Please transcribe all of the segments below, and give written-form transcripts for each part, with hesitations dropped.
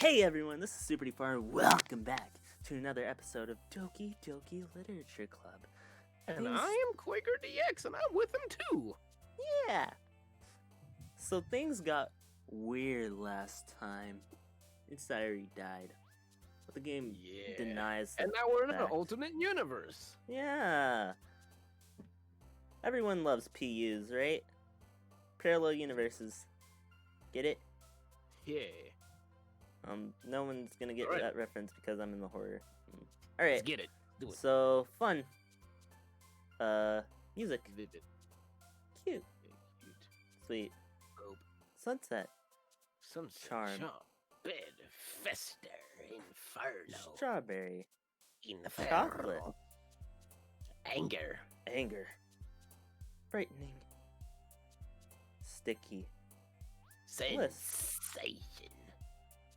Hey everyone, this is SuperDfar. Welcome back to another episode of Doki Doki Literature Club. And I am QuakerDX, and I'm with him too. Yeah. So things got weird last time. Insider died, but the game denies. And now we're in an alternate universe. Yeah. Everyone loves PUs, right? Parallel universes. Get it? Yeah. No one's gonna get that reference because I'm in the horror. All right. Let's get it. Do it. So fun. Music. Vivid. Cute. Cute. Sweet. Hope. Sunset. Sunset. Charm. Bed. Fester. Inferno. Strawberry. Inferno. Chocolate. Anger. Anger. Frightening. Sticky. Sensation.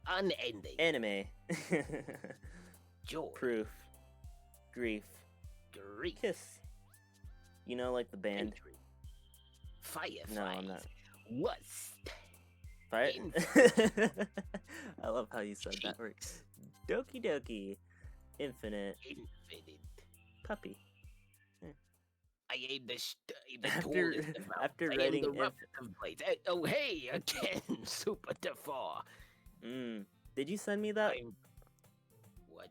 Unending. Anime. Joy. Proof. Grief. Grief. Kiss. You know, like the band. Entry. Firefight. No, I'm not. Lust. Fire. I love how you said that word. Doki Doki. Infinite. Infinite. Puppy. I am the After I writing am the roughest of blades. Oh, hey, again, SuperDfar. Did you send me that? What?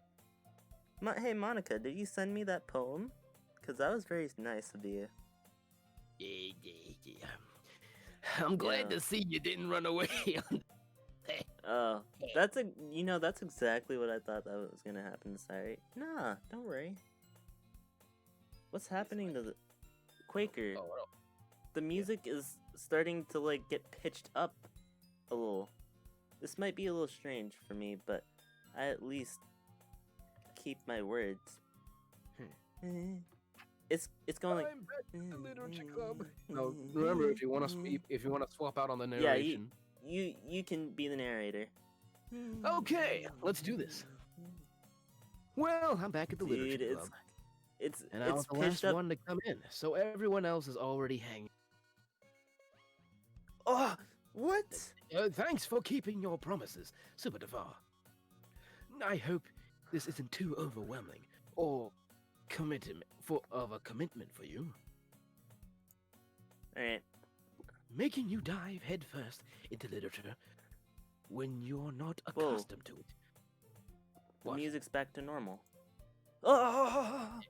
Hey, Monica, did you send me that poem? Because that was very nice of you. Yeah. I'm glad to see you didn't run away. Oh, that's exactly what I thought that was gonna happen. Sorry. Nah, don't worry. What's happening to the Quaker? Oh, the music is starting to like get pitched up a little. This might be a little strange for me, but I at least keep my words. It's going like. I'm back at the literature club. No, remember if you want to swap out on the narration. Yeah, you can be the narrator. Okay, let's do this. Well, I'm back at the literature club. And I was the last one to come in, so everyone else is already hanging. Oh, what? Thanks for keeping your promises, SuperDfar. I hope this isn't too overwhelming or of a commitment for you. Alright. Making you dive headfirst into literature when you're not accustomed to it. The music's back to normal. Oh!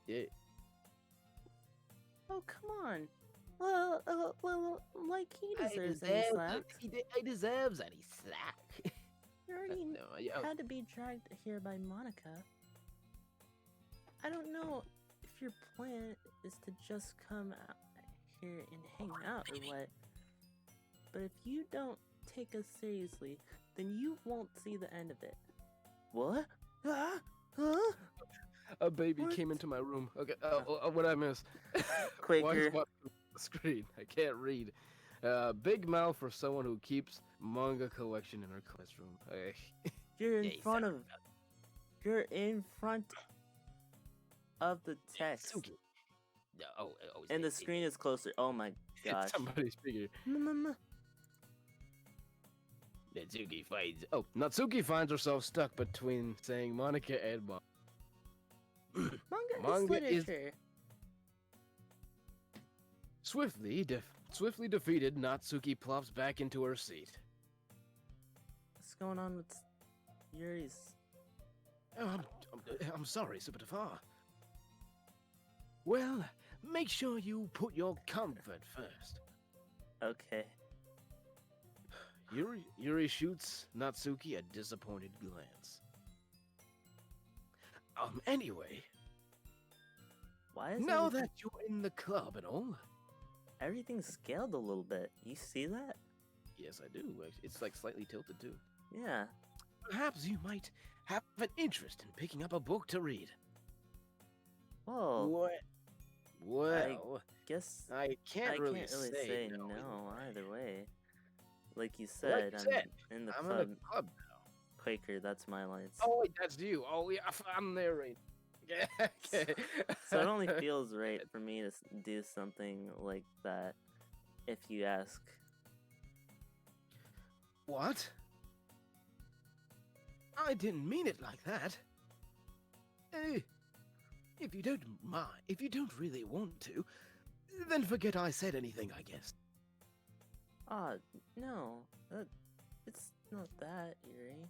Yeah. Oh, come on. Well, like he deserves any slack. He deserves any slack. You already had to be dragged here by Monica. I don't know if your plan is to just come out here and hang out or what. But if you don't take us seriously, then you won't see the end of it. What? Huh? A baby came into my room. Okay, what I miss? Quaker. Watch the screen. I can't read. Big mouth for someone who keeps manga collection in her classroom. You're in front of the text. Natsuki. And the screen is closer. Oh my gosh. Somebody's figure. Natsuki finds herself stuck between saying Monica and Mom. Manga is literature. Swiftly defeated, Natsuki plops back into her seat. What's going on with Yuri's? I'm sorry, SuperDfar. Well, make sure you put your comfort first. Okay. Yuri shoots Natsuki a disappointed glance. Anyway. Why is now that you're in the club and all? Everything's scaled a little bit. You see that? Yes, I do. It's like slightly tilted too. Yeah. Perhaps you might have an interest in picking up a book to read. Whoa. What? Well, I guess I can't really say no either way. Like you said, I'm in the club. In the club now. Quaker, that's my line. Oh, that's you. Oh, yeah, I'm narrating. Okay. So it only feels right for me to do something like that if you ask. What? I didn't mean it like that. If you don't mind, if you don't really want to, then forget I said anything, I guess. No. It's not that, Yuri.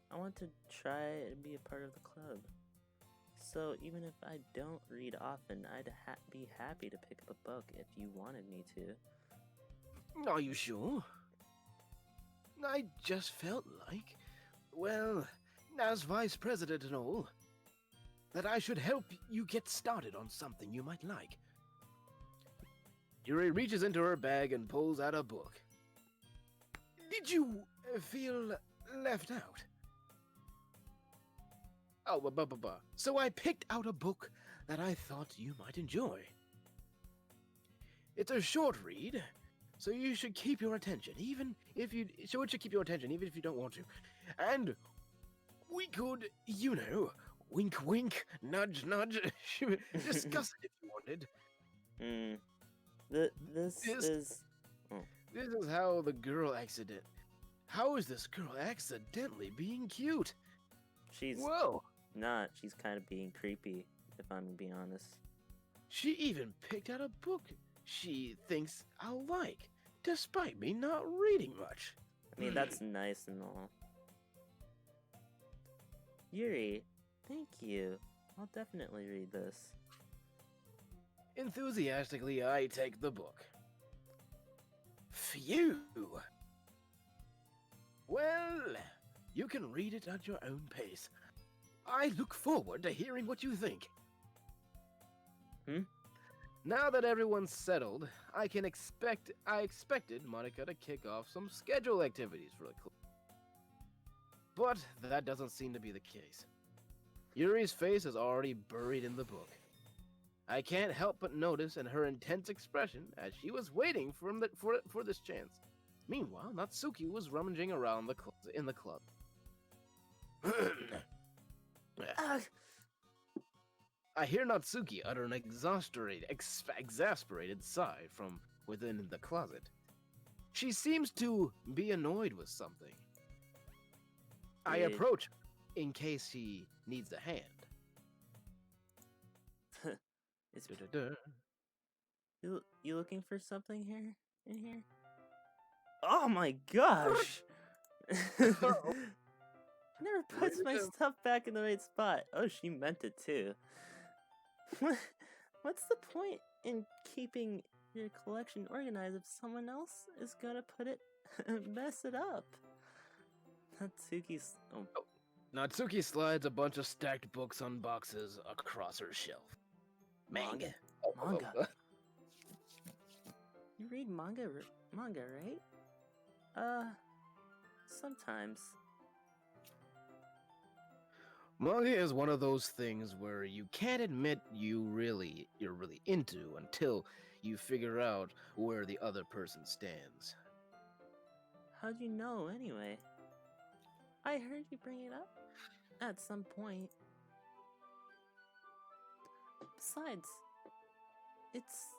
I want to try and be a part of the club. So even if I don't read often, I'd be happy to pick up a book if you wanted me to. Are you sure? I just felt like, well, as vice president and all, that I should help you get started on something you might like. Yuri reaches into her bag and pulls out a book. Did you feel left out? Oh, so I picked out a book that I thought you might enjoy. It's a short read, so you should keep your attention, even if you don't want to. And we could, wink wink, nudge nudge, discuss it if you wanted. This is how the girl How is this girl accidentally being cute? She's not. She's kind of being creepy, if I'm being honest. She even picked out a book she thinks I'll like, despite me not reading much. I mean, that's nice and all. Yuri, thank you. I'll definitely read this. Enthusiastically, I take the book. Phew! Well, you can read it at your own pace. I look forward to hearing what you think. Now that everyone's settled, I expected Monica to kick off some schedule activities for the club. But that doesn't seem to be the case. Yuri's face is already buried in the book. I can't help but notice in her intense expression as she was waiting for this chance. Meanwhile, Natsuki was rummaging around in the club. I hear Natsuki utter an exasperated sigh from within the closet. She seems to be annoyed with something. I approach in case she needs a hand. You looking for something here? In here? Oh my gosh! Never puts my stuff back in the right spot. Oh, she meant it too. What's the point in keeping your collection organized if someone else is gonna mess it up? Natsuki slides a bunch of stacked books on boxes across her shelf. Manga. You read manga, right? Sometimes. Manga is one of those things where you can't admit you're really into until you figure out where the other person stands. How'd you know, anyway? I heard you bring it up at some point. Besides, it's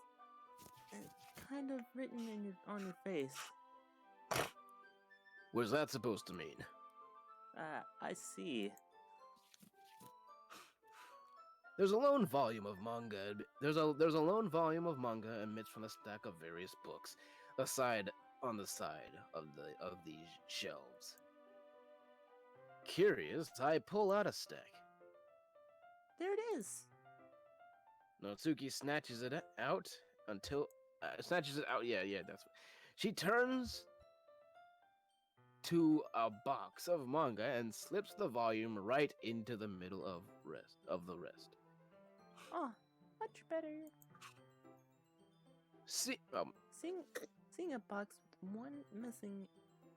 kind of written on your face. What's that supposed to mean? I see. There's a lone volume of manga. There's a lone volume of manga amidst from a stack of various books, on the side of these shelves. Curious, I pull out a stack. There it is. Natsuki snatches it out. Yeah, that's. She turns to a box of manga and slips the volume right into the middle of the rest. Oh, much better. Seeing a box with one missing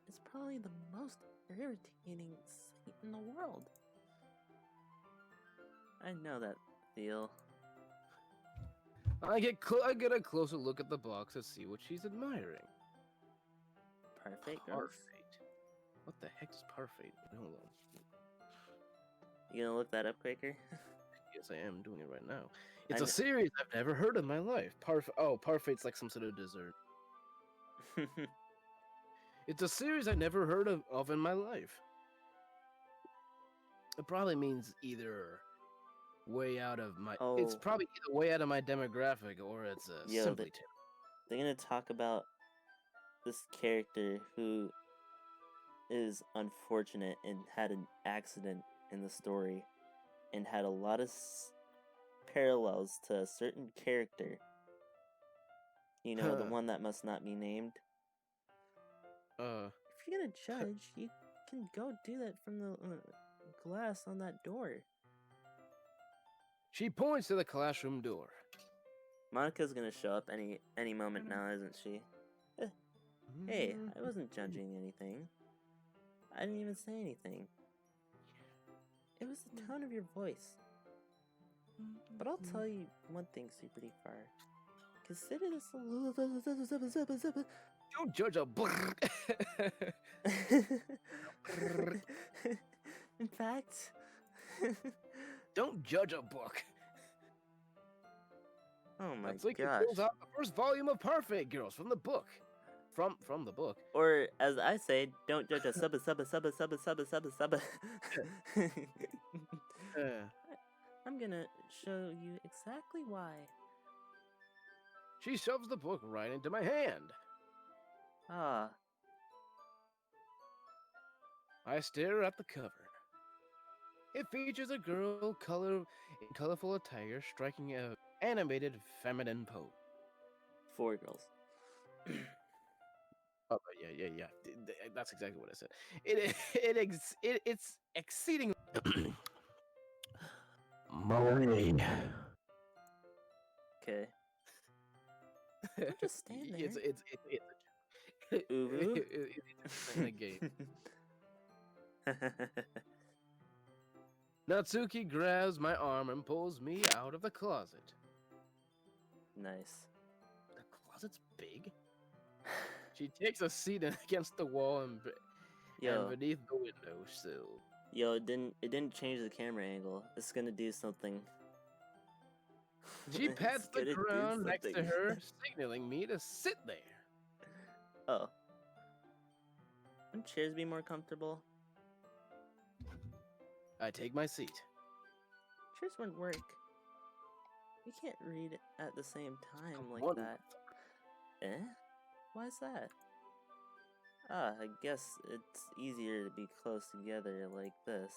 is probably the most irritating sight in the world. I know that feel. I get a closer look at the box to see what she's admiring. Perfect. What the heck is Parfait? Hold on. You gonna look that up, Quaker? Yes, I am doing it right now. It's a series I've never heard in my life. Parfait's like some sort of dessert. It's a series I never heard of in my life. It probably means either way out of my. Oh. It's probably either way out of my demographic, or it's simply too. They're gonna talk about this character who is unfortunate and had an accident in the story, and had a lot of parallels to a certain character. You know, the one that must not be named. If you're gonna judge, you can go do that from the glass on that door. She points to the classroom door. Monica's gonna show up any moment now, isn't she? Hey, I wasn't judging anything. I didn't even say anything. It was the tone of your voice. But I'll tell you one thing, SuperDfar. Consider this a little... Don't judge a book. In fact... Don't judge a book. Oh my Natsuki gosh. pulls out the first volume of Perfect Girls from the book. From the book. Or, as I say, don't judge a subba. I'm gonna show you exactly why. She shoves the book right into my hand. Ah. I stare at the cover. It features a girl in colorful attire striking an animated feminine pose. 4 girls. Oh yeah. That's exactly what I said. It's exceedingly Molly. Okay. Don't just stand there. It's a game. Natsuki grabs my arm and pulls me out of the closet. Nice. The closet's big. She takes a seat against the wall and beneath the windowsill. Yo, it didn't change the camera angle. It's gonna do something. She pats the ground next to her, signaling me to sit there. Oh. Wouldn't chairs be more comfortable? I take my seat. Chairs wouldn't work. You can't read at the same time like that. Eh? Why is that? Ah, I guess it's easier to be close together like this.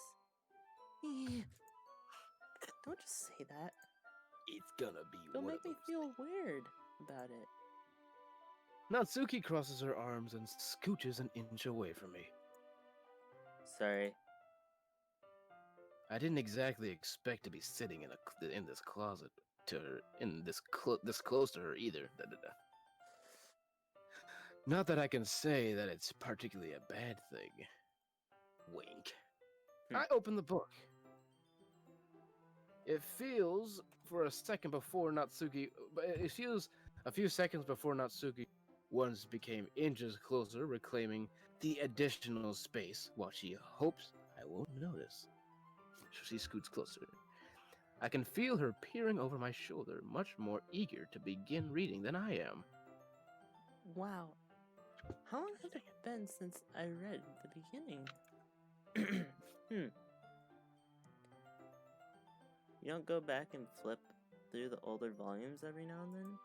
Don't just say that. It's gonna be It'll one make me feel weird about it. Natsuki crosses her arms and scooches an inch away from me. Sorry. I didn't exactly expect to be sitting in this closet this close to her either. Not that I can say that it's particularly a bad thing. Wink. I open the book. It feels a few seconds before Natsuki once became inches closer, reclaiming the additional space while she hopes I won't notice. She scoots closer. I can feel her peering over my shoulder, much more eager to begin reading than I am. Wow. How long has it been since I read the beginning? You don't go back and flip through the older volumes every now and then?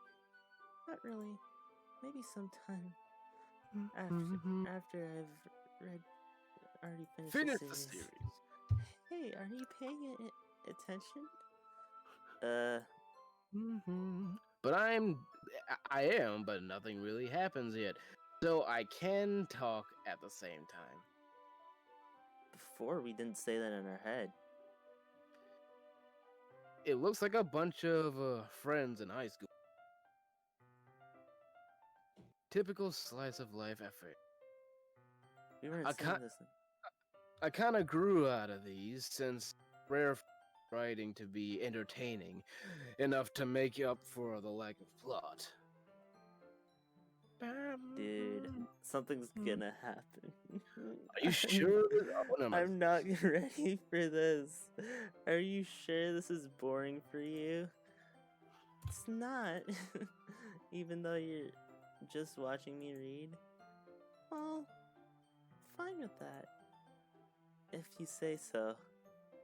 Not really. Maybe sometime after I've already finished the series. Hey, are you paying attention? But I am, but nothing really happens yet. So I can talk at the same time. Before, we didn't say that in our head. It looks like a bunch of friends in high school. Typical slice of life affair. We weren't saying this. I kind of grew out of these since rare writing to be entertaining enough to make up for the lack of plot. Dude, something's gonna happen. Are you sure? I'm not ready for this. Are you sure this is boring for you? It's not. Even though you're just watching me read? Well, fine with that. If you say so.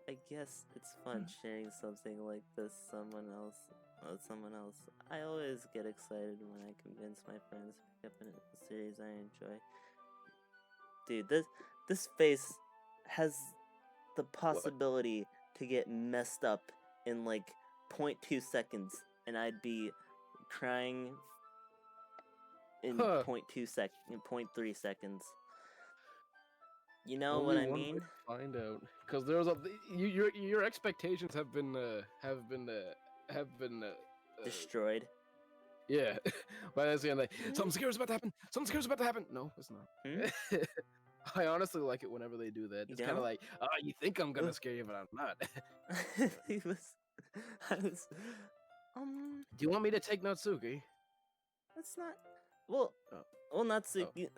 I guess it's fun sharing something like this with someone else. I always get excited when I convince my friends to pick up a series I enjoy. Dude, this face has the possibility to get messed up in like 0.2 seconds, and I'd be crying in 0.3 seconds. You know Only what I one way mean? to find out, because there's your expectations have been Destroyed. yeah. By the end, like something scare's about to happen. Something scare's about to happen. No, it's not. I honestly like it whenever they do that. You It's kind of don't? like, you think I'm gonna scare you, but I'm not. I was, Do you want me to take Natsuki? that's not, well, Natsuki,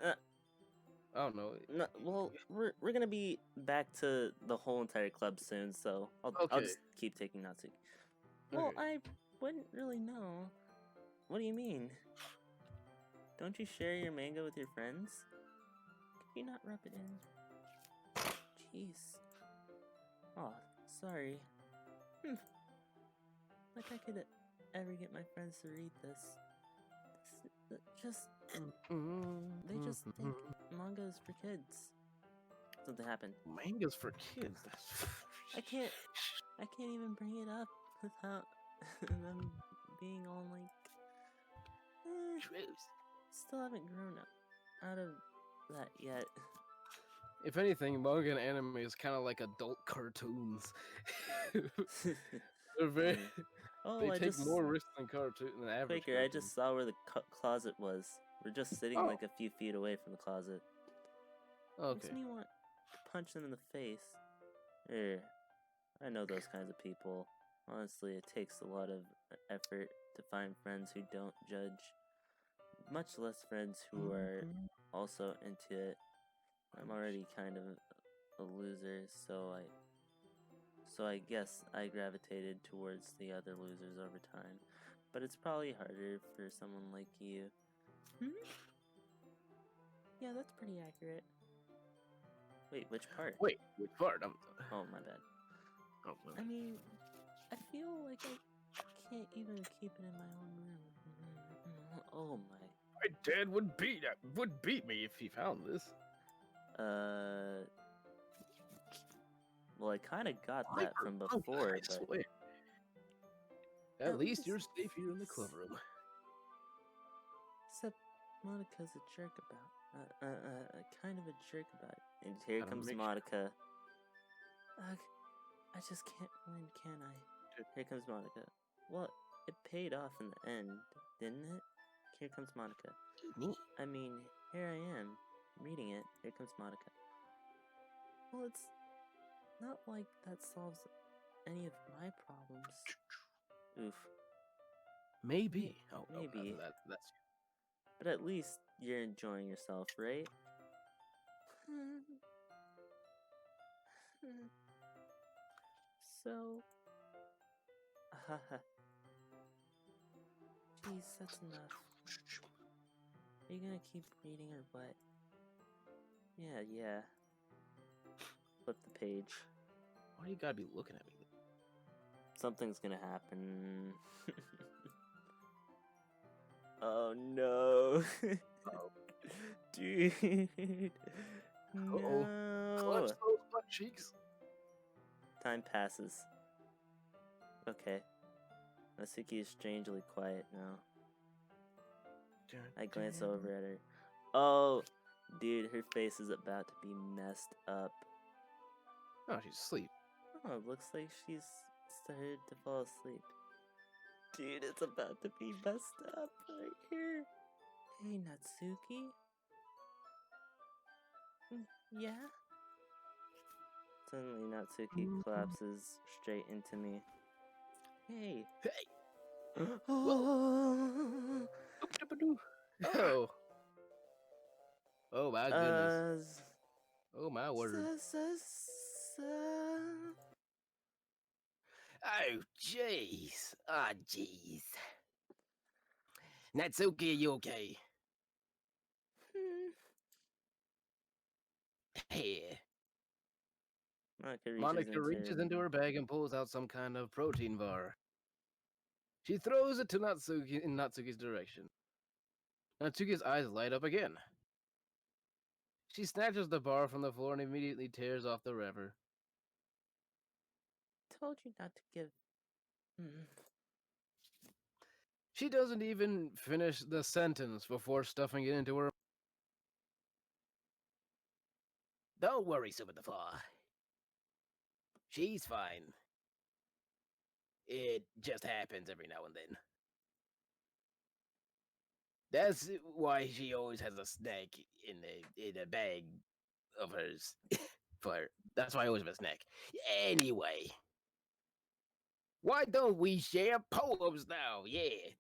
Oh no. no, well, we're gonna be back to the whole entire club soon, so I'll Okay. just keep taking Natsuki. Well, Okay. I wouldn't really know. What do you mean? Don't you share your manga with your friends? Could you not rub it in? Jeez. Oh, sorry. Like I could ever get my friends to read this. They just think manga is for kids. Something happened. Manga's for kids. I can't even bring it up without them being all like, still haven't grown up out of that yet. If anything, manga and anime is kind of like adult cartoons. They're very. They take more risks than average. Quaker, I just saw where the closet was. We're just sitting like a few feet away from the closet. Okay. Makes me want to punch them in the face. I know those kinds of people. Honestly, it takes a lot of effort to find friends who don't judge. Much less friends who are also into it. I'm already kind of a loser, so I guess I gravitated towards the other losers over time. But it's probably harder for someone like you. Yeah, that's pretty accurate. Wait, which part? Which part? Oh, my bad. Oh, well. I mean, I feel like I can't even keep it in my own room. Oh my. My dad would beat me if he found this. Well, I kind of got that from before, but at least you're safe here in the club room. Except Monica's a jerk about, kind of a jerk about it. And here comes Monica. Ugh, I just can't win, can I? Here comes Monica. Well, it paid off in the end, didn't it? Here comes Monica. I mean, here I am, reading it. Here comes Monica. Well, it's not like that solves any of my problems. Oof. Maybe. Maybe. That's. But at least you're enjoying yourself, right? So... Jeez, that's enough. Are you gonna keep reading or what? Yeah. Flip the page. Why you gotta be looking at me? Something's gonna happen. Oh no. Dude. No. Clutch those butt cheeks. Time passes. Okay. Natsuki is strangely quiet now. I glance over at her. Oh, dude, her face is about to be messed up. Oh, she's asleep. Oh, it looks like she's started to fall asleep. Dude, it's about to be messed up right here. Hey, Natsuki? Yeah? Suddenly, Natsuki collapses straight into me. Hey! Oh! Oh my goodness. Oh my word. Oh jeez. Ah jeez. Natsuki, are you okay? Here. Monica reaches into her bag and pulls out some kind of protein bar. She throws it to Natsuki in Natsuki's direction. Natsuki's eyes light up again. She snatches the bar from the floor and immediately tears off the wrapper. Told you not to give. She doesn't even finish the sentence before stuffing it into her. Don't worry, SuperDfar. She's fine. It just happens every now and then. That's why she always has a snack in a bag of hers. That's why I always have a snack. Anyway, why don't we share poems now? Yeah.